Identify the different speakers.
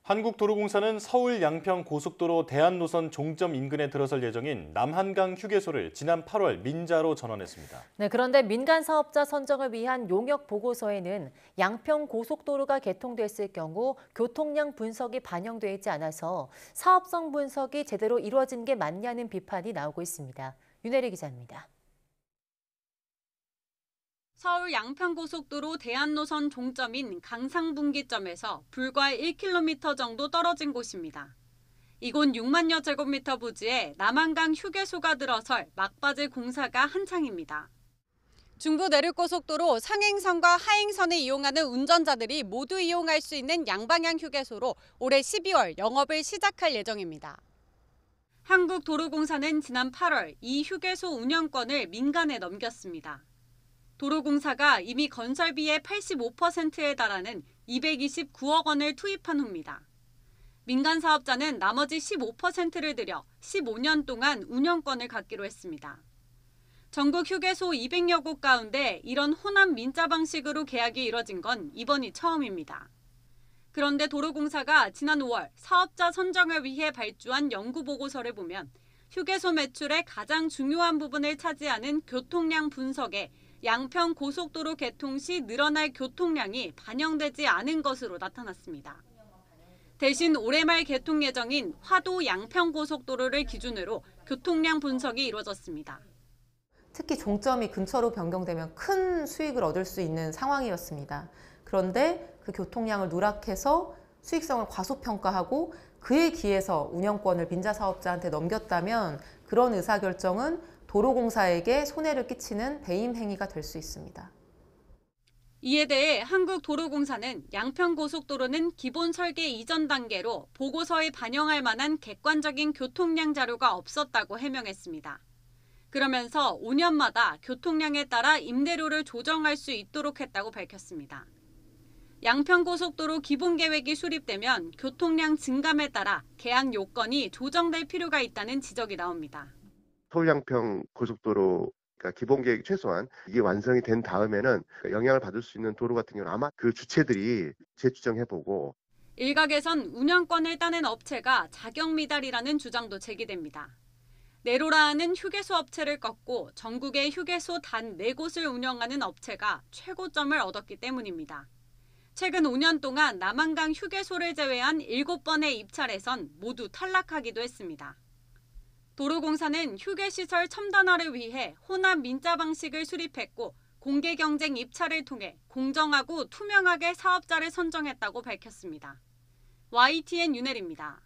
Speaker 1: 한국도로공사는 서울 양평 고속도로 대한노선 종점 인근에 들어설 예정인 남한강 휴게소를 지난 8월 민자로 전환했습니다.
Speaker 2: 네, 그런데 민간 사업자 선정을 위한 용역 보고서에는 양평 고속도로가 개통됐을 경우 교통량 분석이 반영돼 있지 않아서 사업성 분석이 제대로 이루어진 게 맞냐는 비판이 나오고 있습니다. 윤혜리 기자입니다.
Speaker 3: 서울 양평고속도로 대한노선 종점인 강상분기점에서 불과 1km 정도 떨어진 곳입니다. 이곳 6만여 제곱미터 부지에 남한강 휴게소가 들어설 막바지 공사가 한창입니다. 중부 내륙고속도로 상행선과 하행선을 이용하는 운전자들이 모두 이용할 수 있는 양방향 휴게소로 올해 12월 영업을 시작할 예정입니다. 한국도로공사는 지난 8월 이 휴게소 운영권을 민간에 넘겼습니다. 도로공사가 이미 건설비의 85%에 달하는 229억 원을 투입한 후입니다. 민간 사업자는 나머지 15%를 들여 15년 동안 운영권을 갖기로 했습니다. 전국 휴게소 200여 곳 가운데 이런 호남 민자 방식으로 계약이 이뤄진 건 이번이 처음입니다. 그런데 도로공사가 지난 5월 사업자 선정을 위해 발주한 연구보고서를 보면 휴게소 매출의 가장 중요한 부분을 차지하는 교통량 분석에 양평 고속도로 개통 시 늘어날 교통량이 반영되지 않은 것으로 나타났습니다. 대신 올해 말 개통 예정인 화도 양평 고속도로를 기준으로 교통량 분석이 이루어졌습니다.
Speaker 4: 특히 종점이 근처로 변경되면 큰 수익을 얻을 수 있는 상황이었습니다. 그런데 그 교통량을 누락해서 수익성을 과소평가하고 그에 기해서 운영권을 민자 사업자한테 넘겼다면 그런 의사결정은 도로공사에게 손해를 끼치는 배임 행위가 될 수 있습니다.
Speaker 3: 이에 대해 한국도로공사는 양평고속도로는 기본 설계 이전 단계로 보고서에 반영할 만한 객관적인 교통량 자료가 없었다고 해명했습니다. 그러면서 5년마다 교통량에 따라 임대료를 조정할 수 있도록 했다고 밝혔습니다. 양평고속도로 기본계획이 수립되면 교통량 증감에 따라 계약 요건이 조정될 필요가 있다는 지적이 나옵니다.
Speaker 5: 서울 양평 고속도로 기본 계획 최소한 이게 완성이 된 다음에는 영향을 받을 수 있는 도로 같은 경우는 아마 그 주체들이 재추정해보고
Speaker 3: 일각에선 운영권을 따낸 업체가 자격 미달이라는 주장도 제기됩니다. 네로라는 휴게소 업체를 꺾고 전국의 휴게소 단 4곳을 운영하는 업체가 최고점을 얻었기 때문입니다. 최근 5년 동안 남한강 휴게소를 제외한 7번의 입찰에선 모두 탈락하기도 했습니다. 도로공사는 휴게시설 첨단화를 위해 혼합 민자 방식을 수립했고 공개 경쟁 입찰을 통해 공정하고 투명하게 사업자를 선정했다고 밝혔습니다. YTN 윤혜리입니다.